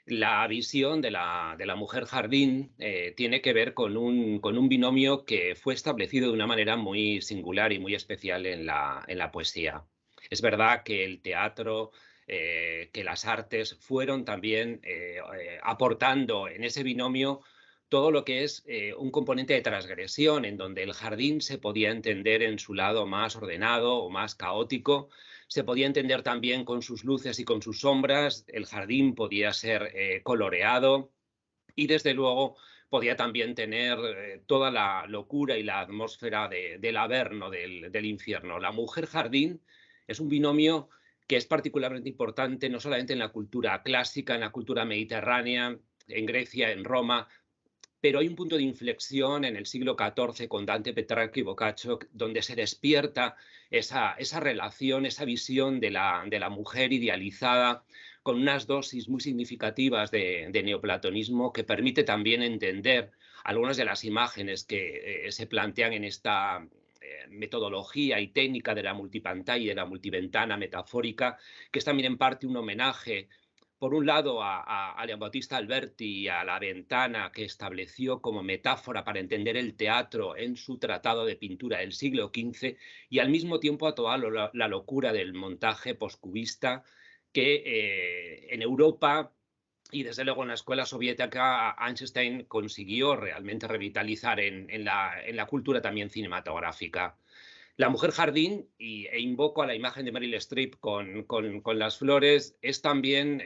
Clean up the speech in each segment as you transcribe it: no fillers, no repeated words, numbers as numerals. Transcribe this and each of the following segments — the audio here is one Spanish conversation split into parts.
La visión de la mujer jardín tiene que ver con un binomio que fue establecido de una manera muy singular y muy especial en la poesía. Es verdad que el teatro, que las artes fueron también aportando en ese binomio todo lo que es un componente de transgresión, en donde el jardín se podía entender en su lado más ordenado o más caótico, se podía entender también con sus luces y con sus sombras, el jardín podía ser coloreado y desde luego podía también tener toda la locura y la atmósfera del Averno, del infierno. La mujer jardín es un binomio que es particularmente importante no solamente en la cultura clásica, en la cultura mediterránea, en Grecia, en Roma, pero hay un punto de inflexión en el siglo XIV con Dante, Petrarca y Boccaccio, donde se despierta esa relación, esa visión de la mujer idealizada, con unas dosis muy significativas de neoplatonismo que permite también entender algunas de las imágenes que se plantean en esta metodología y técnica de la multipantalla y de la multiventana metafórica, que es también en parte un homenaje por un lado a Leon Battista Alberti y a la ventana que estableció como metáfora para entender el teatro en su tratado de pintura del siglo XV, y al mismo tiempo a toda la locura del montaje poscubista que en Europa y desde luego en la escuela soviética Einstein consiguió realmente revitalizar en la cultura también cinematográfica. La mujer jardín, e invoco a la imagen de Meryl Streep con las flores, es también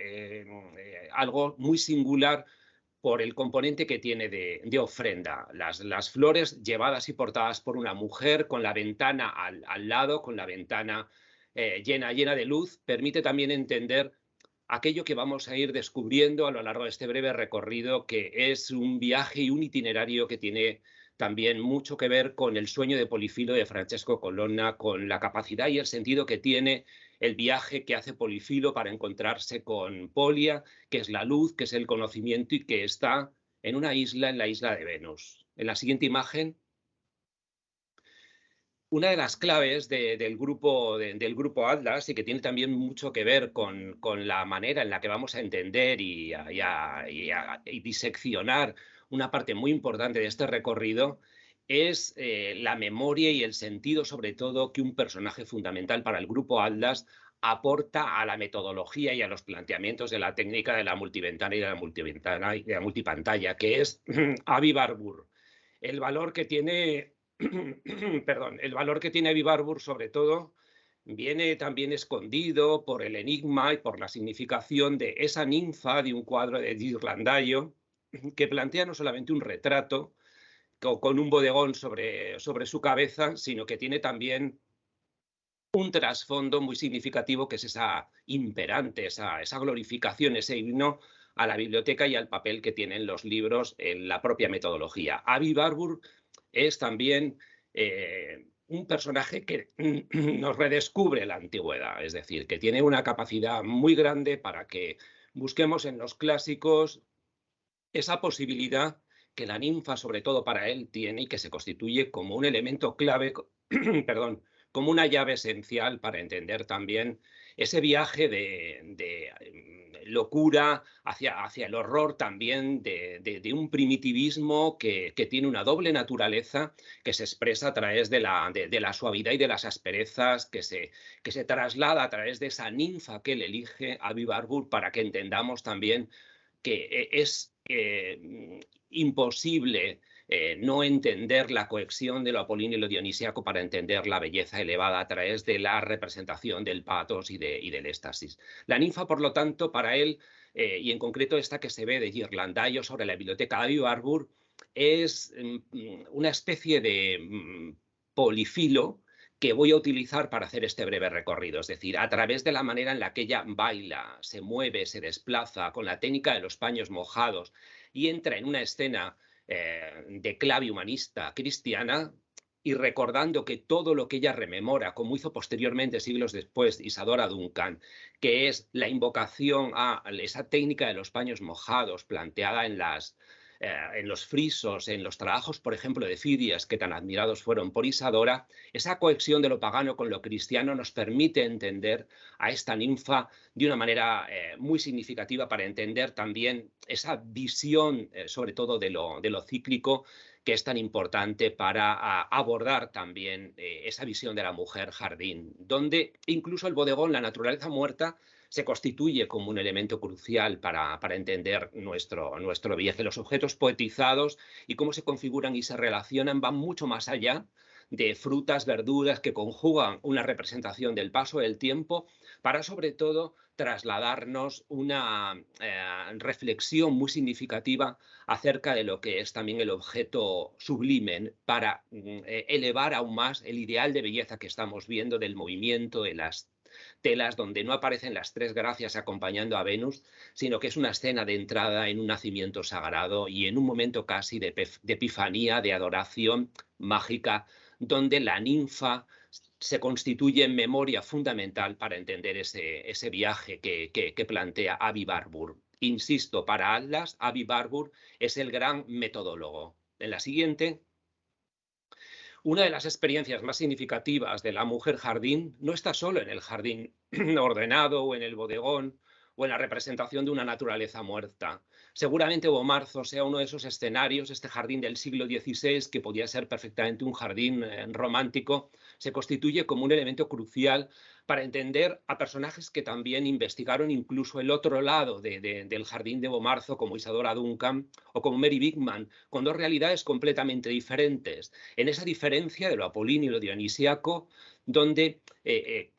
algo muy singular por el componente que tiene de ofrenda. Las flores llevadas y portadas por una mujer con la ventana al lado, con la ventana llena de luz, permite también entender aquello que vamos a ir descubriendo a lo largo de este breve recorrido, que es un viaje y un itinerario que tiene también mucho que ver con el sueño de Polifilo de Francesco Colonna, con la capacidad y el sentido que tiene el viaje que hace Polifilo para encontrarse con Polia, que es la luz, que es el conocimiento y que está en una isla, en la isla de Venus. En la siguiente imagen, una de las claves del grupo Atlas, y que tiene también mucho que ver con la manera en la que vamos a entender y diseccionar una parte muy importante de este recorrido, es la memoria y el sentido, sobre todo, que un personaje fundamental para el grupo Atlas aporta a la metodología y a los planteamientos de la técnica de la multiventana y de la multiventana y de la multipantalla, que es Avi Barbour. El valor que tiene perdón, el valor que tiene Avi Barbour, sobre todo, viene también escondido por el enigma y por la significación de esa ninfa de un cuadro de Ghirlandaio, que plantea no solamente un retrato con un bodegón sobre su cabeza, sino que tiene también un trasfondo muy significativo, que es esa imperante, esa glorificación, ese himno a la biblioteca y al papel que tienen los libros en la propia metodología. Avi Barbour es también un personaje que nos redescubre la antigüedad, es decir, que tiene una capacidad muy grande para que busquemos en los clásicos esa posibilidad que la ninfa, sobre todo para él, tiene y que se constituye como un elemento clave, perdón, como una llave esencial para entender también ese viaje de locura hacia el horror también de un primitivismo que tiene una doble naturaleza, que se expresa a través de la suavidad y de las asperezas, que se traslada a través de esa ninfa que él elige, Avi Barbour, para que entendamos también que es imposible no entender la cohesión de lo apolíneo y lo dionisíaco para entender la belleza elevada a través de la representación del patos y del éxtasis. La ninfa, por lo tanto, para él, y en concreto esta que se ve de Ghirlandaio sobre la biblioteca de Avi Barbour, es una especie de polifilo que voy a utilizar para hacer este breve recorrido, es decir, a través de la manera en la que ella baila, se mueve, se desplaza, con la técnica de los paños mojados y entra en una escena de clave humanista cristiana, y recordando que todo lo que ella rememora, como hizo posteriormente, siglos después, Isadora Duncan, que es la invocación a esa técnica de los paños mojados planteada en los frisos, en los trabajos, por ejemplo, de Fidias, que tan admirados fueron por Isadora, esa cohesión de lo pagano con lo cristiano nos permite entender a esta ninfa de una manera muy significativa para entender también esa visión, sobre todo de lo cíclico, que es tan importante para abordar también esa visión de la mujer jardín, donde incluso el bodegón, la naturaleza muerta, se constituye como un elemento crucial para entender nuestro viaje. Los objetos poetizados y cómo se configuran y se relacionan van mucho más allá de frutas, verduras que conjugan una representación del paso del tiempo para, sobre todo, trasladarnos una reflexión muy significativa acerca de lo que es también el objeto sublime para elevar aún más el ideal de belleza que estamos viendo del movimiento de las telas, donde no aparecen las tres gracias acompañando a Venus, sino que es una escena de entrada en un nacimiento sagrado y en un momento casi de epifanía, de adoración mágica, donde la ninfa se constituye en memoria fundamental para entender ese viaje que plantea Avi Barbour. Insisto, para Atlas, Avi Barbour es el gran metodólogo. En la siguiente, una de las experiencias más significativas de la mujer jardín no está solo en el jardín ordenado o en el bodegón o en la representación de una naturaleza muerta. Seguramente Bomarzo sea uno de esos escenarios, este jardín del siglo XVI, que podía ser perfectamente un jardín romántico, se constituye como un elemento crucial para entender a personajes que también investigaron incluso el otro lado del jardín de Bomarzo, como Isadora Duncan o como Mary Bigman, con dos realidades completamente diferentes. En esa diferencia de lo apolíneo y lo dionisíaco, donde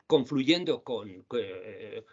confluyendo con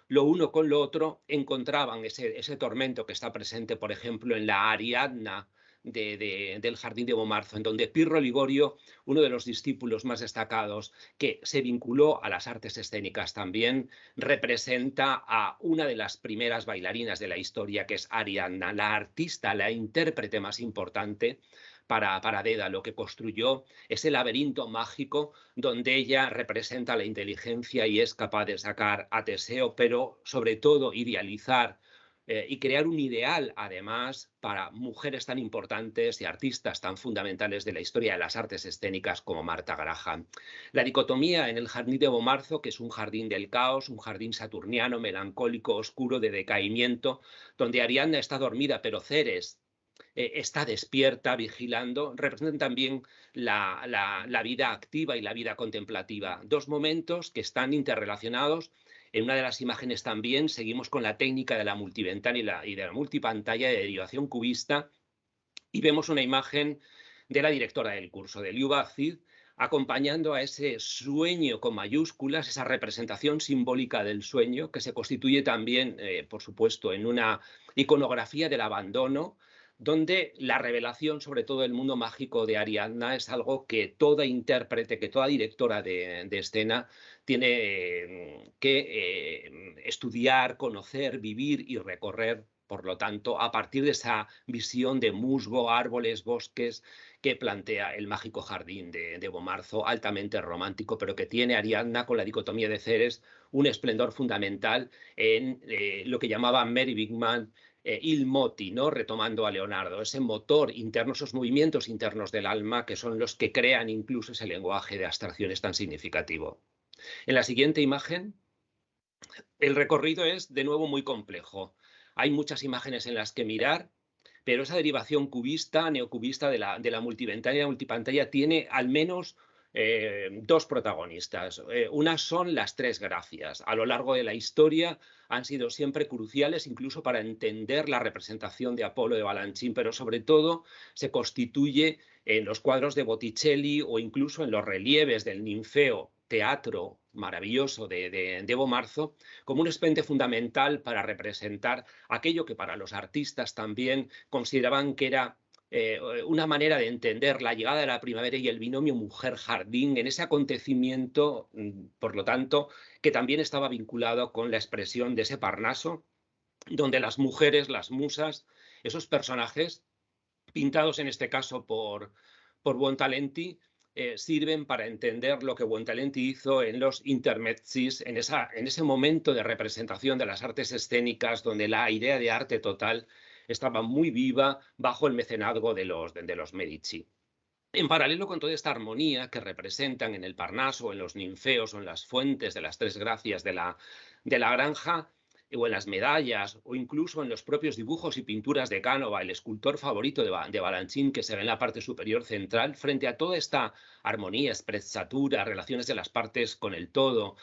lo uno con lo otro, encontraban ese tormento que está presente, por ejemplo, en la Ariadna del Jardín de Bomarzo, en donde Pirro Ligorio, uno de los discípulos más destacados que se vinculó a las artes escénicas también, representa a una de las primeras bailarinas de la historia, que es Ariadna, la artista, la intérprete más importante para Deda. Lo que construyó ese laberinto mágico donde ella representa la inteligencia y es capaz de sacar a Teseo, pero sobre todo idealizar y crear un ideal, además, para mujeres tan importantes y artistas tan fundamentales de la historia de las artes escénicas como Martha Graham. La dicotomía en el jardín de Bomarzo, que es un jardín del caos, un jardín saturniano, melancólico, oscuro, de decaimiento, donde Ariadna está dormida, pero Ceres está despierta, vigilando, representan también la vida activa y la vida contemplativa. Dos momentos que están interrelacionados. En una de las imágenes también seguimos con la técnica de la multiventana y de la multipantalla de derivación cubista y vemos una imagen de la directora del curso, de Liuba Cid, acompañando a ese sueño con mayúsculas, esa representación simbólica del sueño, que se constituye también, por supuesto, en una iconografía del abandono, donde la revelación sobre todo el mundo mágico de Ariadna es algo que toda intérprete, que toda directora de escena tiene que estudiar, conocer, vivir y recorrer. Por lo tanto, a partir de esa visión de musgo, árboles, bosques que plantea el mágico jardín de Bomarzo, altamente romántico, pero que tiene Ariadna con la dicotomía de Ceres un esplendor fundamental en lo que llamaba Mary Bigman il moti, ¿no? Retomando a Leonardo, ese motor interno, esos movimientos internos del alma que son los que crean incluso ese lenguaje de abstracciones tan significativo. En la siguiente imagen, el recorrido es de nuevo muy complejo. Hay muchas imágenes en las que mirar, pero esa derivación cubista, neocubista de la multiventana y la multipantalla tiene al menos dos protagonistas. Unas son las tres gracias. A lo largo de la historia han sido siempre cruciales incluso para entender la representación de Apolo de Balanchín, pero sobre todo se constituye en los cuadros de Botticelli o incluso en los relieves del Ninfeo, teatro maravilloso de Bomarzo, como un exponente fundamental para representar aquello que para los artistas también consideraban que era una manera de entender la llegada de la primavera y el binomio mujer-jardín en ese acontecimiento, por lo tanto, que también estaba vinculado con la expresión de ese Parnaso, donde las mujeres, las musas, esos personajes, pintados en este caso por Buontalenti, sirven para entender lo que Buontalenti hizo en los intermezzis, en ese momento de representación de las artes escénicas, donde la idea de arte total estaba muy viva bajo el mecenazgo de los Medici. En paralelo con toda esta armonía que representan en el Parnaso, en los ninfeos o en las fuentes de las tres gracias de la granja, o en las medallas, o incluso en los propios dibujos y pinturas de Cánova, el escultor favorito de Balanchín, que se ve en la parte superior central, frente a toda esta armonía, sprezzatura, relaciones de las partes con el todo,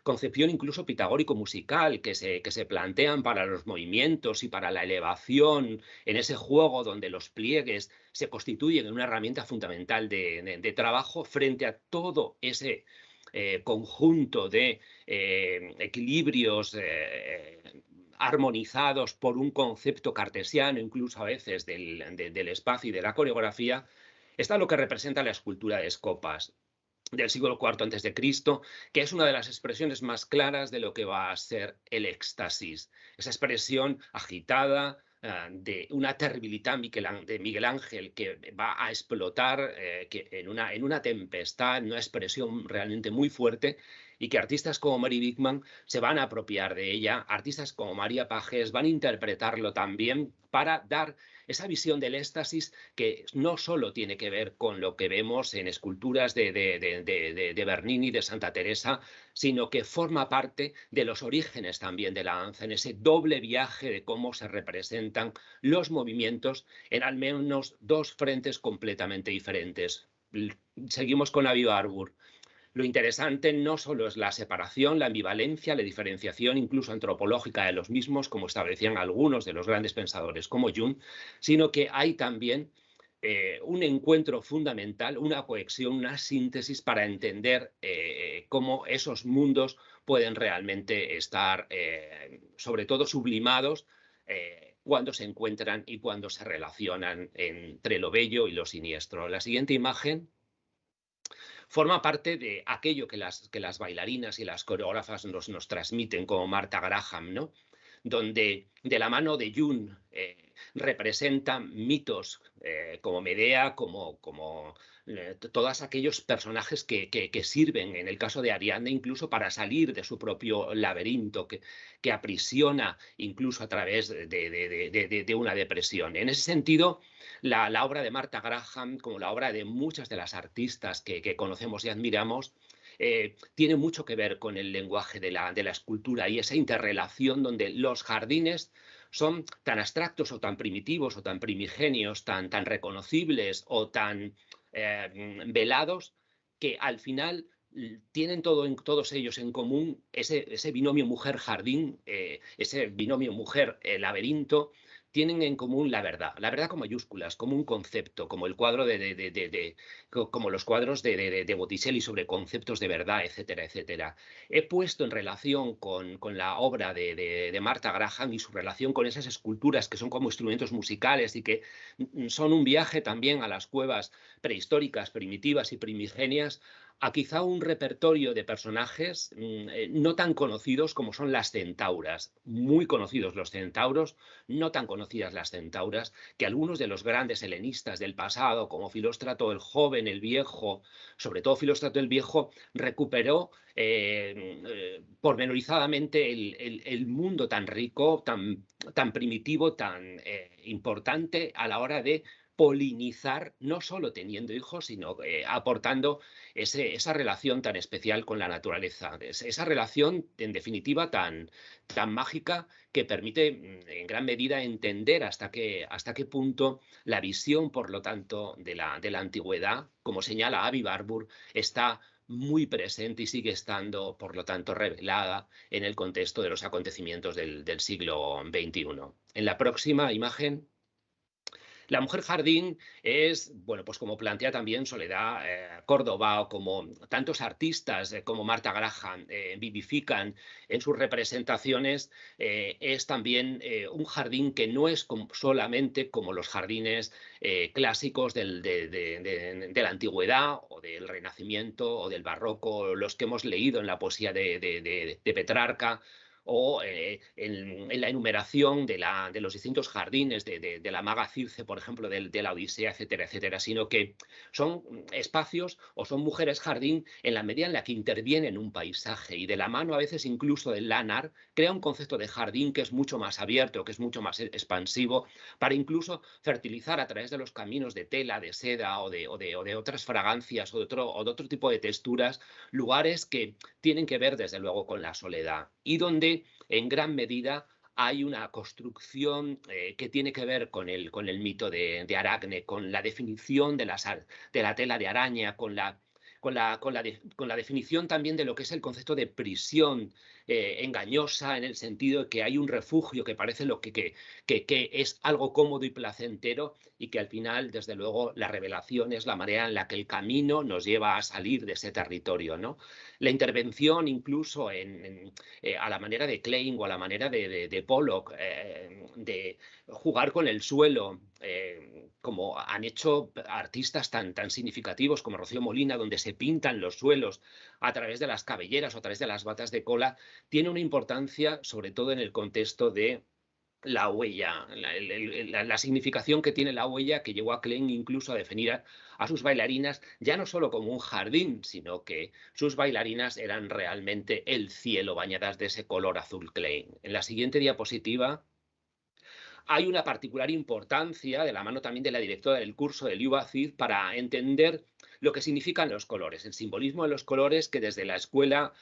concepción incluso pitagórico-musical que se plantean para los movimientos y para la elevación en ese juego donde los pliegues se constituyen en una herramienta fundamental de trabajo frente a todo ese conjunto de equilibrios armonizados por un concepto cartesiano, incluso a veces del espacio y de la coreografía, está lo que representa la escultura de Escopas del siglo IV a.C., que es una de las expresiones más claras de lo que va a ser el éxtasis. Esa expresión agitada, de una terribilidad de Miguel Ángel que va a explotar en una tempestad, en una expresión realmente muy fuerte, y que artistas como Mary Bigman se van a apropiar de ella, artistas como María Pagés van a interpretarlo también para dar esa visión del éxtasis que no solo tiene que ver con lo que vemos en esculturas de Bernini, de Santa Teresa, sino que forma parte de los orígenes también de la danza, en ese doble viaje de cómo se representan los movimientos en al menos dos frentes completamente diferentes. Seguimos con Aviva Arbor. Lo interesante no solo es la separación, la ambivalencia, la diferenciación incluso antropológica de los mismos, como establecían algunos de los grandes pensadores como Jung, sino que hay también un encuentro fundamental, una cohesión, una síntesis para entender cómo esos mundos pueden realmente estar, sobre todo, sublimados cuando se encuentran y cuando se relacionan entre lo bello y lo siniestro. La siguiente imagen forma parte de aquello que las bailarinas y las coreógrafas nos transmiten, como Martha Graham, ¿no? Donde de la mano de Jung representan mitos como Medea, como todos aquellos personajes que sirven, en el caso de Ariadne, incluso para salir de su propio laberinto, que aprisiona incluso a través de una depresión. En ese sentido, la obra de Martha Graham, como la obra de muchas de las artistas que conocemos y admiramos, tiene mucho que ver con el lenguaje de la escultura y esa interrelación donde los jardines son tan abstractos o tan primitivos o tan primigenios, tan reconocibles o tan velados, que al final tienen todos ellos en común ese binomio mujer-jardín, ese binomio mujer-laberinto, tienen en común la verdad con mayúsculas, como un concepto, como el cuadro como los cuadros de Botticelli sobre conceptos de verdad, etcétera, etcétera. He puesto en relación con la obra de Martha Graham y su relación con esas esculturas que son como instrumentos musicales y que son un viaje también a las cuevas prehistóricas, primitivas y primigenias, a quizá un repertorio de personajes no tan conocidos como son las centauras, muy conocidos los centauros, no tan conocidas las centauras, que algunos de los grandes helenistas del pasado, como Filóstrato el Joven, el Viejo, sobre todo Filóstrato el Viejo, recuperó pormenorizadamente el mundo tan rico, tan primitivo, tan importante a la hora de polinizar, no solo teniendo hijos, sino aportando esa relación tan especial con la naturaleza, esa relación, en definitiva, tan mágica que permite en gran medida entender hasta qué punto la visión, por lo tanto, de la antigüedad, como señala Avi Warburg, está muy presente y sigue estando, por lo tanto, revelada en el contexto de los acontecimientos del siglo XXI. En la próxima imagen, la mujer jardín es, bueno, pues como plantea también Soledad Córdoba o como tantos artistas como Martha Graham vivifican en sus representaciones, es también un jardín que no es solamente como los jardines clásicos de la antigüedad o del Renacimiento o del Barroco, los que hemos leído en la poesía de Petrarca o en la enumeración de los distintos jardines de la maga Circe, por ejemplo, de la Odisea, etcétera, etcétera, sino que son espacios o son mujeres jardín en la medida en la que intervienen en un paisaje y de la mano a veces incluso del Lanar crea un concepto de jardín que es mucho más abierto, que es mucho más expansivo, para incluso fertilizar a través de los caminos de tela, de seda o de otras fragancias o de otro tipo de texturas, lugares que tienen que ver desde luego con la soledad y donde en gran medida hay una construcción que tiene que ver con el mito de Aracne, con la definición de la tela de araña, con la definición también de lo que es el concepto de prisión engañosa, en el sentido de que hay un refugio que parece que es algo cómodo y placentero y que al final, desde luego, la revelación es la manera en la que el camino nos lleva a salir de ese territorio, ¿no? La intervención incluso a la manera de Klein o a la manera de Pollock, de jugar con el suelo, como han hecho artistas tan significativos como Rocío Molina, donde se pintan los suelos a través de las cabelleras o a través de las batas de cola, tiene una importancia, sobre todo en el contexto de la huella, la significación que tiene la huella, que llevó a Klein incluso a definir a sus bailarinas ya no solo como un jardín, sino que sus bailarinas eran realmente el cielo, bañadas de ese color azul Klein. En la siguiente diapositiva hay una particular importancia, de la mano también de la directora del curso de Liuba Cid, para entender lo que significan los colores, el simbolismo de los colores que desde la escuela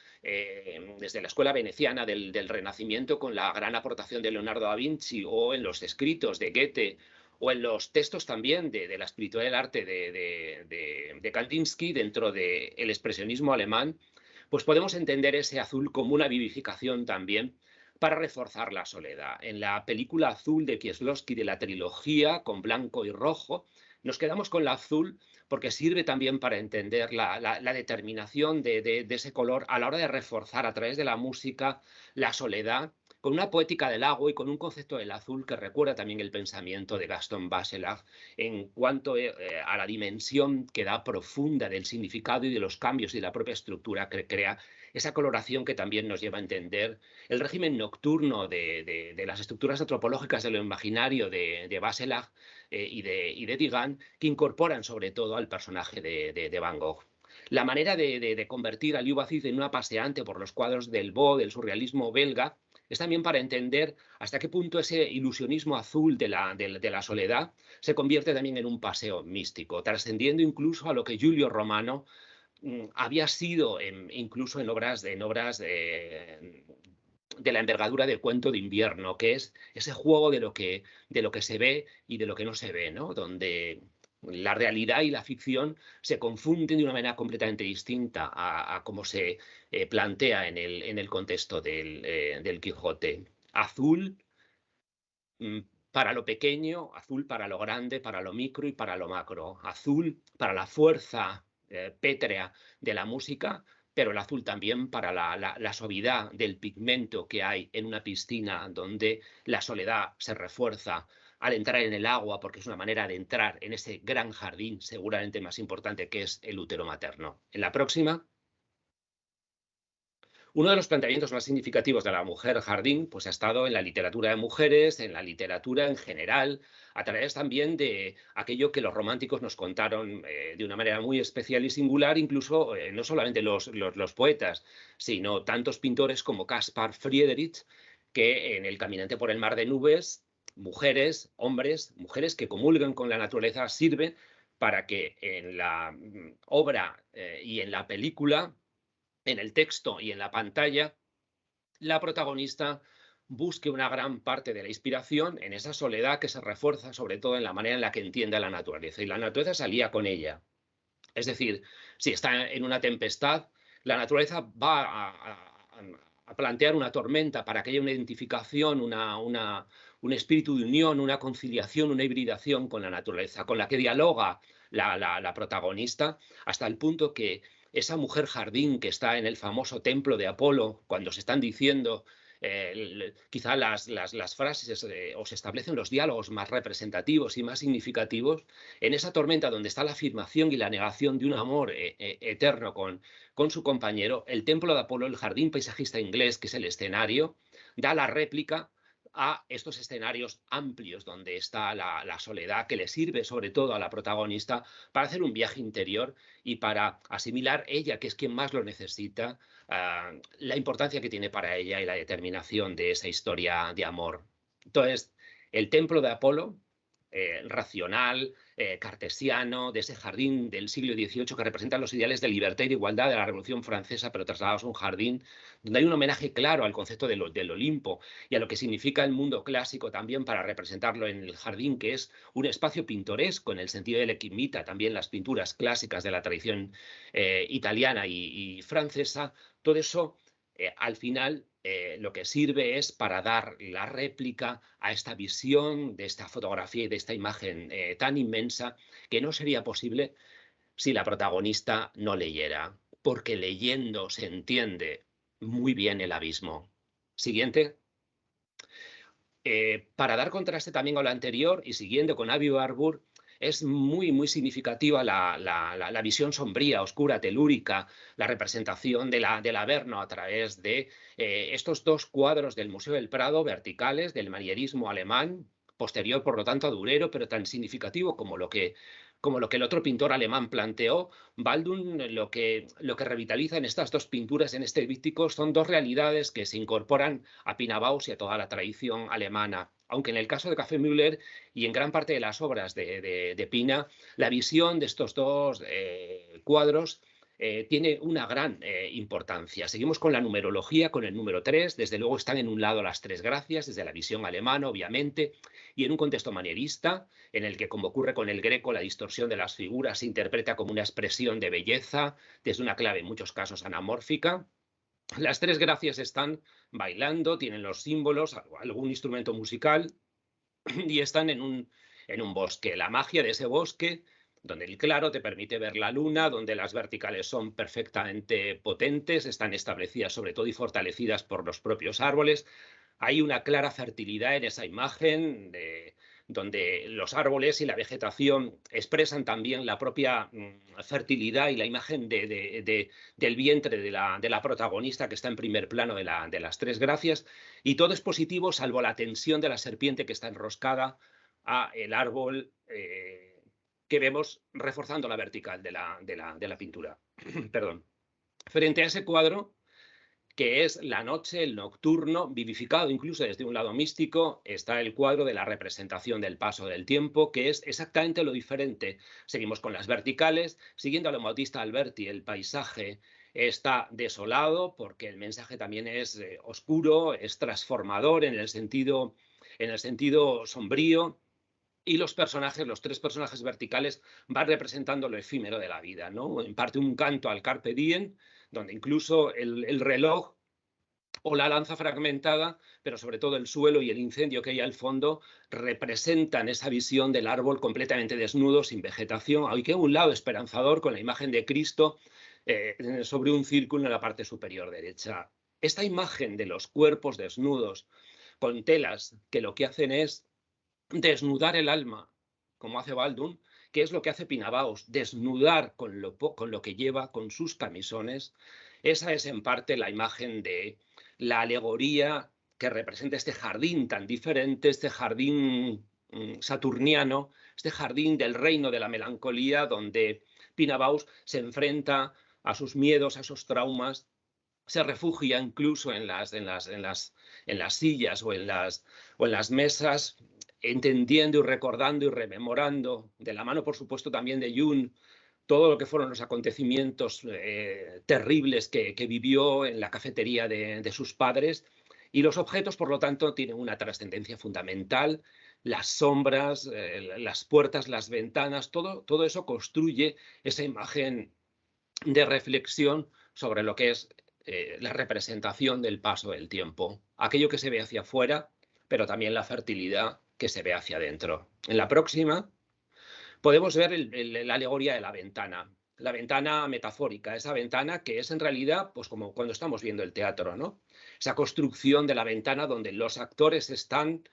veneciana del Renacimiento, con la gran aportación de Leonardo da Vinci, o en los escritos de Goethe, o en los textos también de la espiritualidad del arte de Kandinsky, dentro del expresionismo alemán, pues podemos entender ese azul como una vivificación también para reforzar la soledad. En la película azul de Kieslowski, de la trilogía, con blanco y rojo, nos quedamos con la azul porque sirve también para entender la determinación de ese color a la hora de reforzar a través de la música la soledad, con una poética del agua y con un concepto del azul que recuerda también el pensamiento de Gaston Bachelard en cuanto a la dimensión que da profunda del significado y de los cambios y de la propia estructura que crea esa coloración que también nos lleva a entender el régimen nocturno de las estructuras antropológicas de lo imaginario de Bachelard y de Degas, que incorporan sobre todo al personaje de Van Gogh. La manera de convertir a Liuba Cid en una paseante por los cuadros del Beau, del surrealismo belga, es también para entender hasta qué punto ese ilusionismo azul de la soledad se convierte también en un paseo místico, trascendiendo incluso a lo que Giulio Romano había sido incluso en obras de la envergadura del cuento de invierno, que es ese juego de lo que se ve y de lo que no se ve, ¿no? Donde la realidad y la ficción se confunden de una manera completamente distinta a cómo se plantea en el contexto del Quijote. Azul para lo pequeño, azul para lo grande, para lo micro y para lo macro. Azul para la fuerza pétrea de la música, pero el azul también para la suavidad del pigmento que hay en una piscina, donde la soledad se refuerza al entrar en el agua, porque es una manera de entrar en ese gran jardín, seguramente más importante, que es el útero materno. En la próxima. Uno de los planteamientos más significativos de la mujer jardín pues, ha estado en la literatura de mujeres, en la literatura en general, a través también de aquello que los románticos nos contaron de una manera muy especial y singular, incluso no solamente los poetas, sino tantos pintores como Caspar Friedrich, que en El caminante por el mar de nubes, mujeres, hombres, mujeres que comulgan con la naturaleza sirven para que en la obra y en la película, en el texto y en la pantalla, la protagonista busque una gran parte de la inspiración en esa soledad que se refuerza sobre todo en la manera en la que entiende a la naturaleza. Y la naturaleza salía con ella. Es decir, si está en una tempestad, la naturaleza va a plantear una tormenta para que haya una identificación, un espíritu de unión, una conciliación, una hibridación con la naturaleza, con la que dialoga la protagonista, hasta el punto que esa mujer jardín que está en el famoso templo de Apolo, cuando se están diciendo quizá las frases o se establecen los diálogos más representativos y más significativos en esa tormenta donde está la afirmación y la negación de un amor eterno con su compañero. El templo de Apolo, el jardín paisajista inglés, que es el escenario, da la réplica a estos escenarios amplios donde está la soledad, que le sirve sobre todo a la protagonista para hacer un viaje interior y para asimilar ella, que es quien más lo necesita, la importancia que tiene para ella y la determinación de esa historia de amor. Entonces, el templo de Apolo, racional, cartesiano, de ese jardín del siglo XVIII que representa los ideales de libertad y de igualdad de la Revolución Francesa, pero trasladados a un jardín, donde hay un homenaje claro al concepto del Olimpo y a lo que significa el mundo clásico también para representarlo en el jardín, que es un espacio pintoresco en el sentido de que imita también las pinturas clásicas de la tradición italiana y francesa. Todo eso, al final, lo que sirve es para dar la réplica a esta visión de esta fotografía y de esta imagen tan inmensa, que no sería posible si la protagonista no leyera, porque leyendo se entiende muy bien el abismo. Siguiente. Para dar contraste también con lo anterior y siguiendo con Abbey Warburg, es muy significativa la visión sombría, oscura, telúrica, la representación del Averno a través de estos dos cuadros del Museo del Prado, verticales, del manierismo alemán, posterior, por lo tanto, a Durero, pero tan significativo como lo que el otro pintor alemán planteó. Baldung lo que revitaliza en estas dos pinturas, en este díptico, son dos realidades que se incorporan a Pina Bausch y a toda la tradición alemana. Aunque en el caso de Café Müller y en gran parte de las obras de Pina, la visión de estos dos cuadros tiene una gran importancia. Seguimos con la numerología, con el número 3. Desde luego están en un lado las tres gracias, desde la visión alemana, obviamente, y en un contexto manierista, en el que, como ocurre con el Greco, la distorsión de las figuras se interpreta como una expresión de belleza, desde una clave en muchos casos anamórfica. Las tres gracias están bailando, tienen los símbolos, algún instrumento musical, y están en un bosque. La magia de ese bosque, donde el claro te permite ver la luna, donde las verticales son perfectamente potentes, están establecidas sobre todo y fortalecidas por los propios árboles. Hay una clara fertilidad en esa imagen donde los árboles y la vegetación expresan también la propia fertilidad y la imagen del vientre de la protagonista, que está en primer plano de las tres gracias, y todo es positivo salvo la tensión de la serpiente que está enroscada a el árbol que vemos reforzando la vertical de la pintura. Perdón. Frente a ese cuadro, que es la noche, el nocturno, vivificado incluso desde un lado místico, está el cuadro de la representación del paso del tiempo, que es exactamente lo diferente. Seguimos con las verticales, siguiendo a lo Bautista Alberti, el paisaje está desolado porque el mensaje también es oscuro, es transformador en el sentido sombrío. Y los personajes, los tres personajes verticales, van representando lo efímero de la vida, ¿no? En parte un canto al Carpe Diem, donde incluso el reloj o la lanza fragmentada, pero sobre todo el suelo y el incendio que hay al fondo, representan esa visión del árbol completamente desnudo, sin vegetación, aunque a un lado esperanzador con la imagen de Cristo sobre un círculo en la parte superior derecha. Esta imagen de los cuerpos desnudos con telas que lo que hacen es desnudar el alma, como hace Baldung, que es lo que hace Pina Bausch, desnudar con lo que lleva, con sus camisones. Esa es en parte la imagen de la alegoría que representa este jardín tan diferente, este jardín saturniano, este jardín del reino de la melancolía, donde Pina Bausch se enfrenta a sus miedos, a esos traumas, se refugia incluso en las sillas o en las mesas, entendiendo y recordando y rememorando, de la mano, por supuesto, también de Jung, todo lo que fueron los acontecimientos terribles que vivió en la cafetería de sus padres. Y los objetos, por lo tanto, tienen una trascendencia fundamental. Las sombras, las puertas, las ventanas, todo eso construye esa imagen de reflexión sobre lo que es la representación del paso del tiempo. Aquello que se ve hacia afuera, pero también la fertilidad que se ve hacia adentro. En la próxima podemos ver la alegoría de la ventana. la ventana metafórica, esa ventana que es en realidad, pues como cuando estamos viendo el teatro, ¿no? Esa construcción de la ventana donde los actores están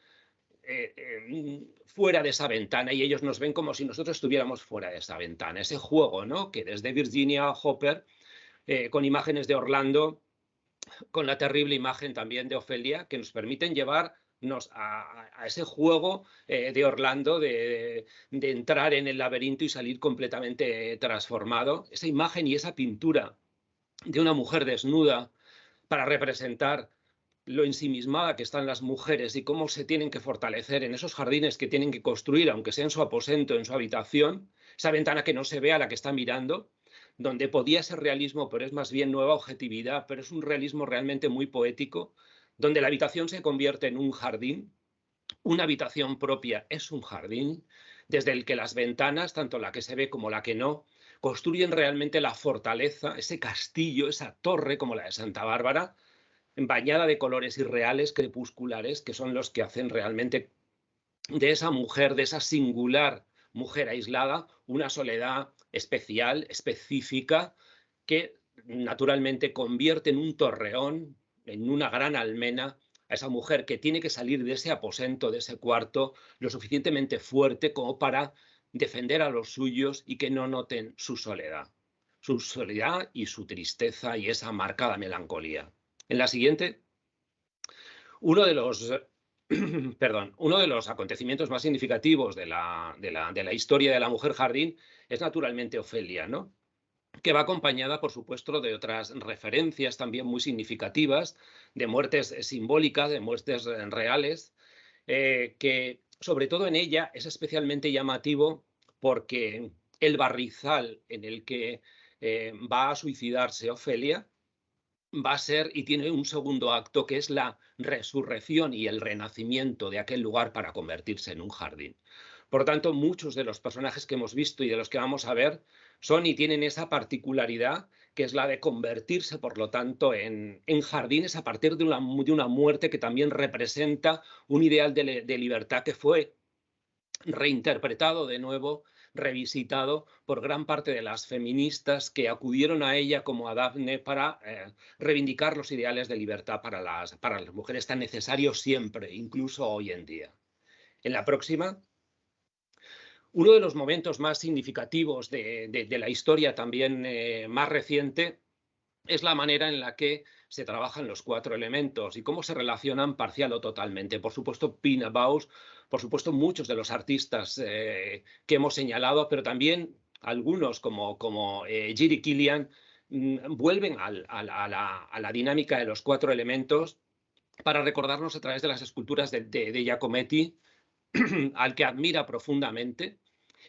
fuera de esa ventana y ellos nos ven como si nosotros estuviéramos fuera de esa ventana. Ese juego, ¿no? Que desde Virginia Hopper, con imágenes de Orlando, con la terrible imagen también de Ofelia, que nos permiten llevarnos a ese juego de Orlando, de entrar en el laberinto y salir completamente transformado. Esa imagen y esa pintura de una mujer desnuda para representar lo ensimismada que están las mujeres y cómo se tienen que fortalecer en esos jardines que tienen que construir, aunque sea en su aposento, en su habitación, esa ventana que no se ve a la que está mirando, donde podía ser realismo, pero es más bien nueva objetividad, pero es un realismo realmente muy poético, donde la habitación se convierte en un jardín, una habitación propia es un jardín, desde el que las ventanas, tanto la que se ve como la que no, construyen realmente la fortaleza, ese castillo, esa torre como la de Santa Bárbara, bañada de colores irreales, crepusculares, que son los que hacen realmente de esa mujer, de esa singular mujer aislada, una soledad especial, específica, que naturalmente convierte en un torreón, en una gran almena, a esa mujer que tiene que salir de ese aposento, de ese cuarto, lo suficientemente fuerte como para defender a los suyos y que no noten su soledad y su tristeza y esa marcada melancolía. En la siguiente, uno de los, uno de los acontecimientos más significativos de la historia de la mujer jardín es naturalmente Ofelia, ¿no? Que va acompañada, por supuesto, de otras referencias también muy significativas, de muertes simbólicas, de muertes reales, que sobre todo en ella es especialmente llamativo porque el barrizal en el que va a suicidarse Ofelia va a ser y tiene un segundo acto que es la resurrección y el renacimiento de aquel lugar para convertirse en un jardín. Por lo tanto, muchos de los personajes que hemos visto y de los que vamos a ver son y tienen esa particularidad que es la de convertirse, por lo tanto, en jardines a partir de una muerte que también representa un ideal de libertad que fue reinterpretado de nuevo, revisitado por gran parte de las feministas que acudieron a ella como a Dafne para reivindicar los ideales de libertad para las mujeres tan necesarios siempre, incluso hoy en día. En la próxima, uno de los momentos más significativos de la historia también más reciente es la manera en la que se trabajan los cuatro elementos y cómo se relacionan parcial o totalmente. Por supuesto, Pina Bausch, por supuesto, muchos de los artistas que hemos señalado, pero también algunos como Jiri Kilian vuelven a la dinámica de los cuatro elementos para recordarnos a través de las esculturas de Giacometti, al que admira profundamente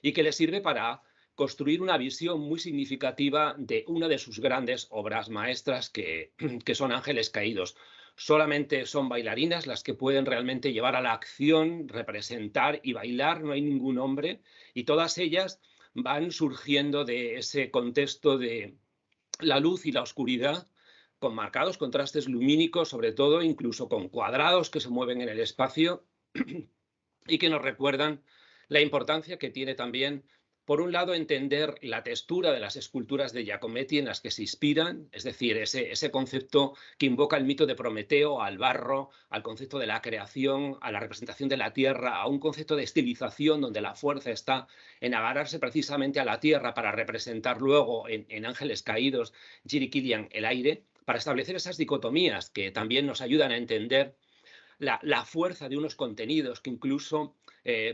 y que le sirve para construir una visión muy significativa de una de sus grandes obras maestras, que son Ángeles Caídos. Solamente son bailarinas las que pueden realmente llevar a la acción, representar y bailar, no hay ningún hombre, y todas ellas van surgiendo de ese contexto de la luz y la oscuridad, con marcados contrastes lumínicos, sobre todo, incluso con cuadrados que se mueven en el espacio y que nos recuerdan la importancia que tiene también, por un lado, entender la textura de las esculturas de Giacometti en las que se inspiran, es decir, ese concepto que invoca el mito de Prometeo al barro, al concepto de la creación, a la representación de la tierra, a un concepto de estilización donde la fuerza está en agarrarse precisamente a la tierra para representar luego en Ángeles Caídos, Jiri Kilian, el aire, para establecer esas dicotomías que también nos ayudan a entender la fuerza de unos contenidos que incluso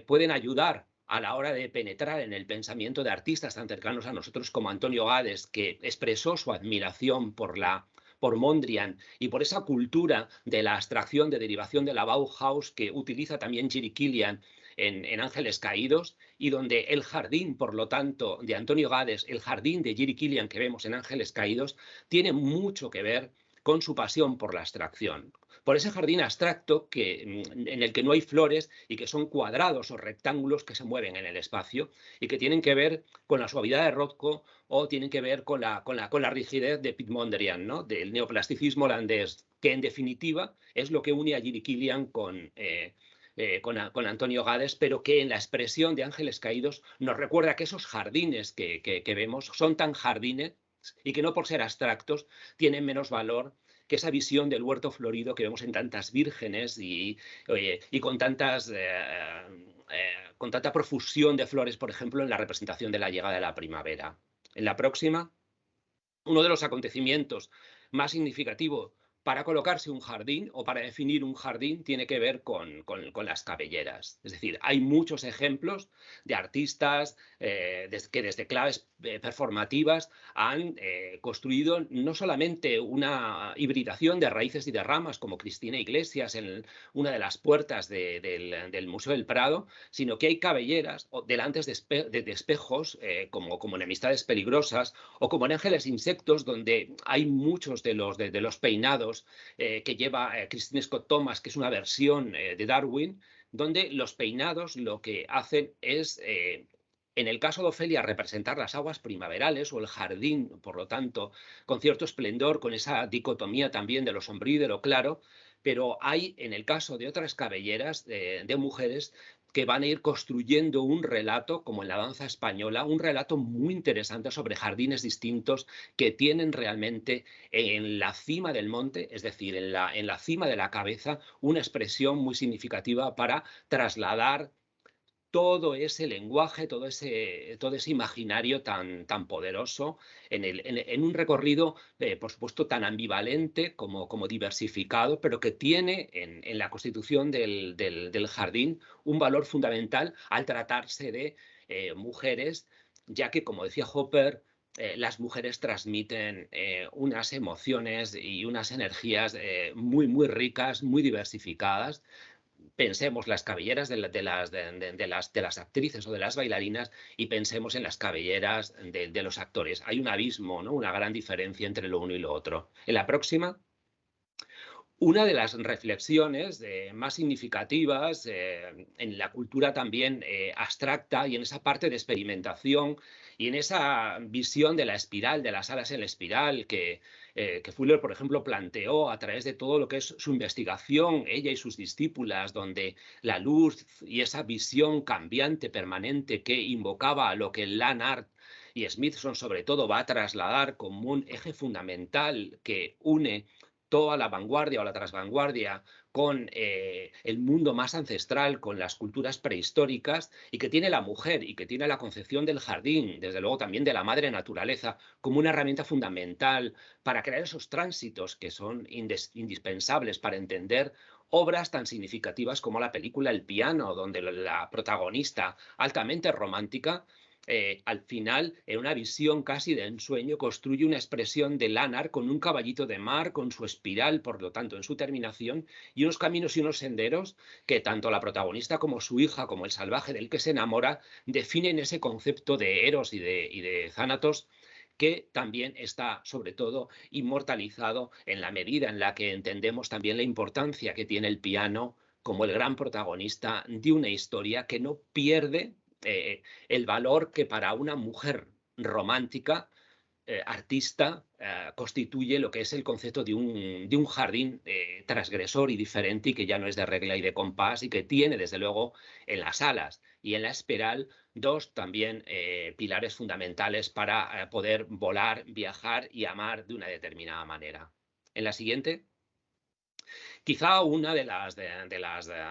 pueden ayudar a la hora de penetrar en el pensamiento de artistas tan cercanos a nosotros como Antonio Gades, que expresó su admiración por Mondrian y por esa cultura de la abstracción, de derivación de la Bauhaus que utiliza también Jiri Kilian en Ángeles Caídos, y donde el jardín, por lo tanto, de Antonio Gades, el jardín de Jiri Kilian que vemos en Ángeles Caídos, tiene mucho que ver con su pasión por la abstracción, por ese jardín abstracto en el que no hay flores y que son cuadrados o rectángulos que se mueven en el espacio y que tienen que ver con la suavidad de Rothko o tienen que ver con la rigidez de Piet Mondrian, ¿no? Del neoplasticismo holandés, que en definitiva es lo que une a Jiri Kilian con Antonio Gades, pero que en la expresión de Ángeles Caídos nos recuerda que esos jardines que vemos son tan jardines y que no por ser abstractos tienen menos valor que esa visión del huerto florido que vemos en tantas vírgenes y con tanta profusión de flores, por ejemplo, en la representación de la llegada de la primavera. En la próxima, uno de los acontecimientos más significativos para colocarse un jardín o para definir un jardín tiene que ver con las cabelleras. Es decir, hay muchos ejemplos de artistas que desde claves performativas han construido no solamente una hibridación de raíces y de ramas, como Cristina Iglesias en una de las puertas del Museo del Prado, sino que hay cabelleras delante de espejos, como en Amistades Peligrosas o como en Ángeles Insectos, donde hay muchos de los peinados que lleva Christine Scott Thomas, que es una versión de Darwin, donde los peinados lo que hacen es, en el caso de Ofelia, representar las aguas primaverales o el jardín, por lo tanto, con cierto esplendor, con esa dicotomía también de lo sombrío y de lo claro, pero hay, en el caso de otras cabelleras de mujeres, que van a ir construyendo un relato, como en la danza española, un relato muy interesante sobre jardines distintos que tienen realmente en la cima del monte, es decir, en la cima de la cabeza, una expresión muy significativa para trasladar todo ese lenguaje, todo ese imaginario tan poderoso en un recorrido, por supuesto, tan ambivalente como diversificado, pero que tiene en la constitución del jardín un valor fundamental al tratarse de mujeres, ya que, como decía Hopper, las mujeres transmiten unas emociones y unas energías muy ricas, muy diversificadas. Pensemos las cabelleras de las actrices o de las bailarinas y pensemos en las cabelleras de los actores. Hay un abismo, ¿no? Una gran diferencia entre lo uno y lo otro. En la próxima, una de las reflexiones más significativas en la cultura también abstracta y en esa parte de experimentación y en esa visión de la espiral, de las alas en la espiral que Fuller, por ejemplo, planteó a través de todo lo que es su investigación, ella y sus discípulas, donde la luz y esa visión cambiante, permanente, que invocaba a lo que Lannart y Smithson sobre todo va a trasladar como un eje fundamental que une toda la vanguardia o la transvanguardia con el mundo más ancestral, con las culturas prehistóricas, y que tiene la mujer y que tiene la concepción del jardín, desde luego también de la madre naturaleza, como una herramienta fundamental para crear esos tránsitos que son indispensables para entender obras tan significativas como la película El piano, donde la protagonista altamente romántica al final, en una visión casi de ensueño, construye una expresión de Lannart con un caballito de mar, con su espiral, por lo tanto, en su terminación, y unos caminos y unos senderos que tanto la protagonista como su hija, como el salvaje del que se enamora, definen ese concepto de Eros y de Thanatos, que también está, sobre todo, inmortalizado en la medida en la que entendemos también la importancia que tiene el piano como el gran protagonista de una historia que no pierde el valor que para una mujer romántica, artista, constituye lo que es el concepto de un jardín transgresor y diferente y que ya no es de regla y de compás y que tiene, desde luego, en las alas y en la espiral dos también pilares fundamentales para poder volar, viajar y amar de una determinada manera. En la siguiente. Quizá una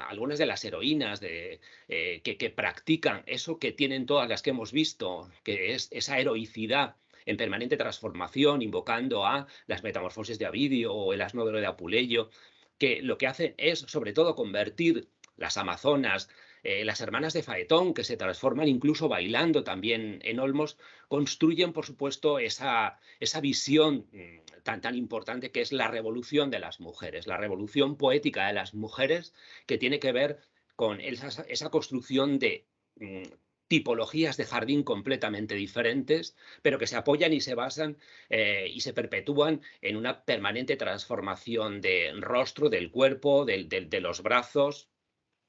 algunas de las heroínas que practican eso que tienen todas las que hemos visto, que es esa heroicidad en permanente transformación, invocando a las metamorfosis de Ovidio o el asno de Apuleyo, que lo que hacen es, sobre todo, convertir las amazonas, las hermanas de Faetón, que se transforman incluso bailando también en Olmos, construyen, por supuesto, esa visión tan importante que es la revolución de las mujeres, la revolución poética de las mujeres, que tiene que ver con esa construcción de tipologías de jardín completamente diferentes, pero que se apoyan y se basan y se perpetúan en una permanente transformación del rostro, del cuerpo, de los brazos,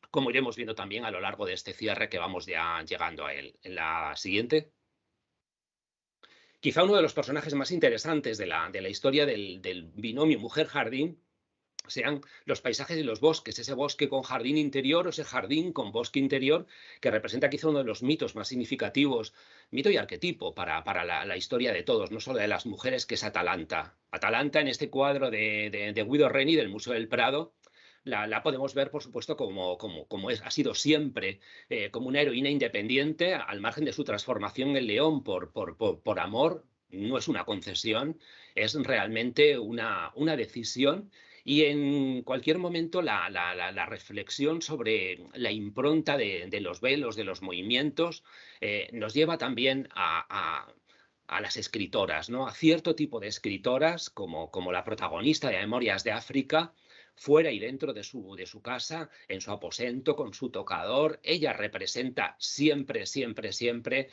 como iremos viendo también a lo largo de este cierre que vamos ya llegando a él. En la siguiente. Quizá uno de los personajes más interesantes de la historia del binomio mujer-jardín sean los paisajes y los bosques, ese bosque con jardín interior o ese jardín con bosque interior, que representa quizá uno de los mitos más significativos, mito y arquetipo para la historia de todos, no solo de las mujeres, que es Atalanta. Atalanta, en este cuadro de Guido Reni del Museo del Prado, la podemos ver, por supuesto, como ha sido siempre, como una heroína independiente, al margen de su transformación en león por amor. No es una concesión, es realmente una decisión. Y en cualquier momento la reflexión sobre la impronta de los velos, de los movimientos, nos lleva también a las escritoras, ¿no? A cierto tipo de escritoras, como la protagonista de Memorias de África, fuera y dentro de su casa, en su aposento, con su tocador. Ella representa siempre, siempre, siempre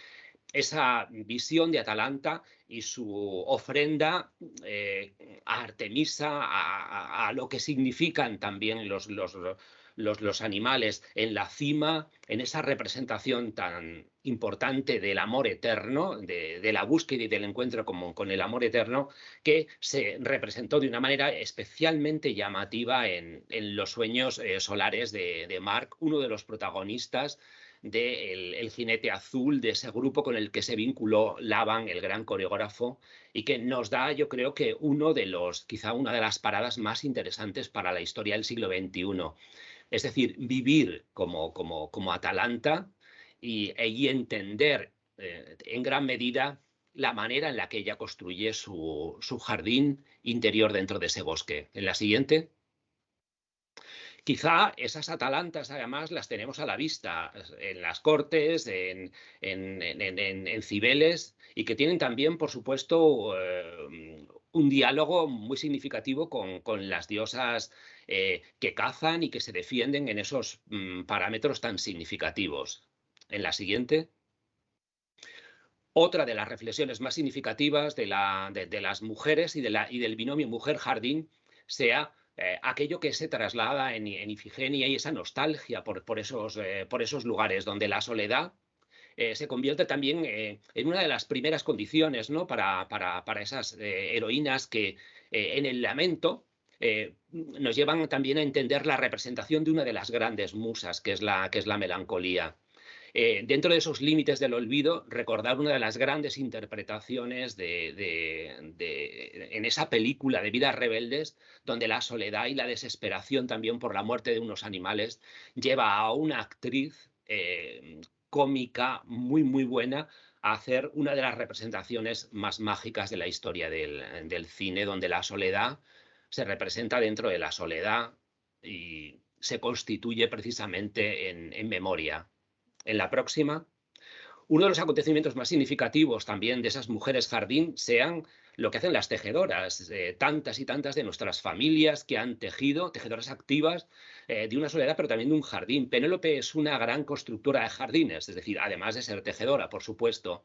esa visión de Atalanta y su ofrenda a Artemisa, a lo que significan también los animales en la cima, en esa representación tan importante del amor eterno, de la búsqueda y del encuentro con el amor eterno, que se representó de una manera especialmente llamativa en los sueños solares de Marc, uno de los protagonistas de el Jinete Azul, de ese grupo con el que se vinculó Laban, el gran coreógrafo, y que nos da, yo creo que quizá una de las paradas más interesantes para la historia del siglo XXI. Es decir, vivir como Atalanta y entender en gran medida la manera en la que ella construye su jardín interior dentro de ese bosque. En la siguiente. Quizá esas Atalantas, además, las tenemos a la vista en las cortes, en Cibeles, y que tienen también, por supuesto, un diálogo muy significativo con las diosas que cazan y que se defienden en esos parámetros tan significativos. En la siguiente. Otra de las reflexiones más significativas de las mujeres y del binomio mujer-jardín sea aquello que se traslada en Ifigenia, y esa nostalgia por esos lugares donde la soledad se convierte también en una de las primeras condiciones, ¿no? para esas heroínas que en el lamento nos llevan también a entender la representación de una de las grandes musas, que es la melancolía. Dentro de esos límites del olvido, recordar una de las grandes interpretaciones en esa película de Vidas Rebeldes, donde la soledad y la desesperación también por la muerte de unos animales lleva a una actriz cómica muy, muy buena a hacer una de las representaciones más mágicas de la historia del cine, donde la soledad se representa dentro de la soledad y se constituye precisamente en memoria. En la próxima, uno de los acontecimientos más significativos también de esas mujeres jardín sean lo que hacen las tejedoras, tantas y tantas de nuestras familias que han tejido, tejedoras activas, de una soledad, pero también de un jardín. Penélope es una gran constructora de jardines, es decir, además de ser tejedora, por supuesto.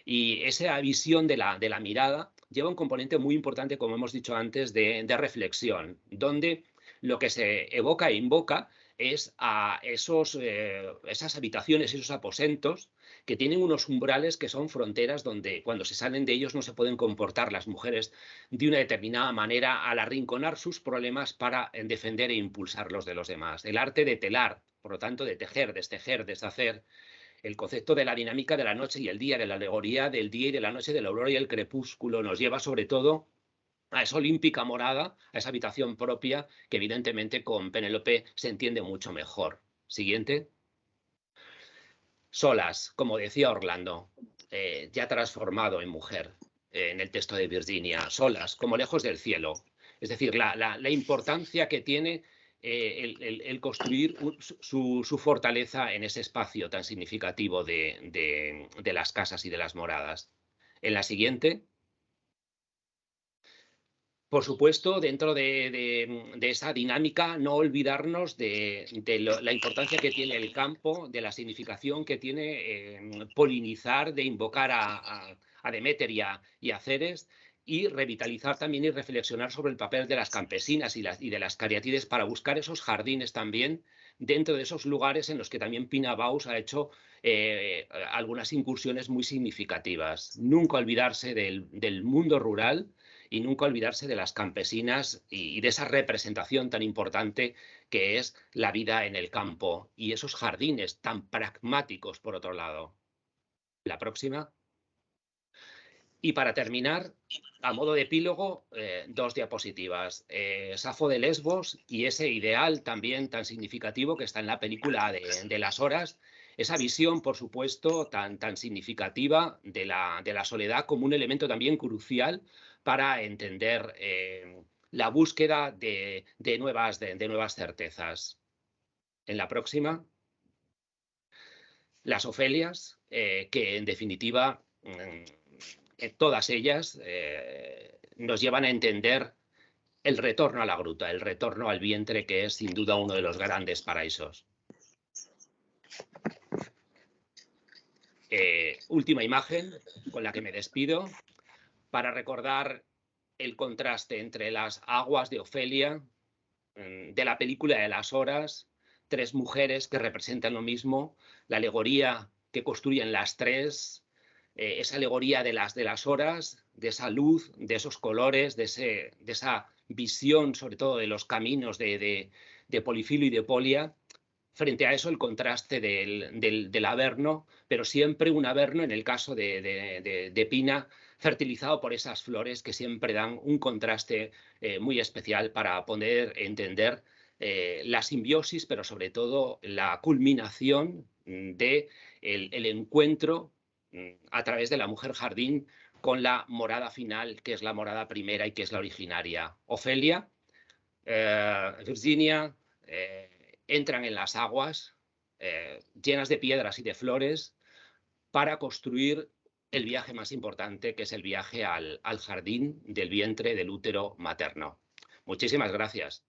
Y esa visión de la mirada lleva un componente muy importante, como hemos dicho antes, de reflexión, donde lo que se evoca e invoca es a esas habitaciones, esos aposentos que tienen unos umbrales que son fronteras donde cuando se salen de ellos no se pueden comportar las mujeres de una determinada manera al arrinconar sus problemas para defender e impulsarlos de los demás. El arte de telar, por lo tanto, de tejer, destejer, deshacer, el concepto de la dinámica de la noche y el día, de la alegoría del día y de la noche, de la aurora y el crepúsculo, nos lleva sobre todo a esa olímpica morada, a esa habitación propia, que evidentemente con Penélope se entiende mucho mejor. Siguiente. Solas, como decía Orlando, ya transformado en mujer en el texto de Virginia, solas, como lejos del cielo. Es decir, la importancia que tiene el construir su fortaleza en ese espacio tan significativo de las casas y de las moradas. En la siguiente. Por supuesto, dentro de esa dinámica, no olvidarnos de la importancia que tiene el campo, de la significación que tiene polinizar, de invocar a Deméter y a Ceres, y revitalizar también y reflexionar sobre el papel de las campesinas y de las cariátides para buscar esos jardines también dentro de esos lugares en los que también Pina Bausch ha hecho algunas incursiones muy significativas. Nunca olvidarse del mundo rural y nunca olvidarse de las campesinas y de esa representación tan importante que es la vida en el campo y esos jardines tan pragmáticos, por otro lado. La próxima. Y para terminar, a modo de epílogo, dos diapositivas. Safo de Lesbos y ese ideal también tan significativo que está en la película de las horas. Esa visión, por supuesto, tan significativa de la soledad como un elemento también crucial para entender la búsqueda de nuevas certezas. En la próxima, las Ofelias, que en definitiva todas ellas nos llevan a entender el retorno a la gruta, el retorno al vientre, que es sin duda uno de los grandes paraísos. Última imagen con la que me despido para recordar el contraste entre las aguas de Ofelia, de la película de las horas, tres mujeres que representan lo mismo, la alegoría que construyen las tres, esa alegoría de las horas, de esa luz, de esos colores, de esa visión, sobre todo de los caminos de Polifilo y de Polia. Frente a eso, el contraste del Averno, pero siempre un Averno, en el caso de Pina, fertilizado por esas flores que siempre dan un contraste muy especial para poder entender la simbiosis, pero sobre todo la culminación del encuentro a través de la mujer jardín con la morada final, que es la morada primera y que es la originaria. Ofelia, Virginia, entran en las aguas llenas de piedras y de flores para construir el viaje más importante, que es el viaje al jardín del vientre del útero materno. Muchísimas gracias.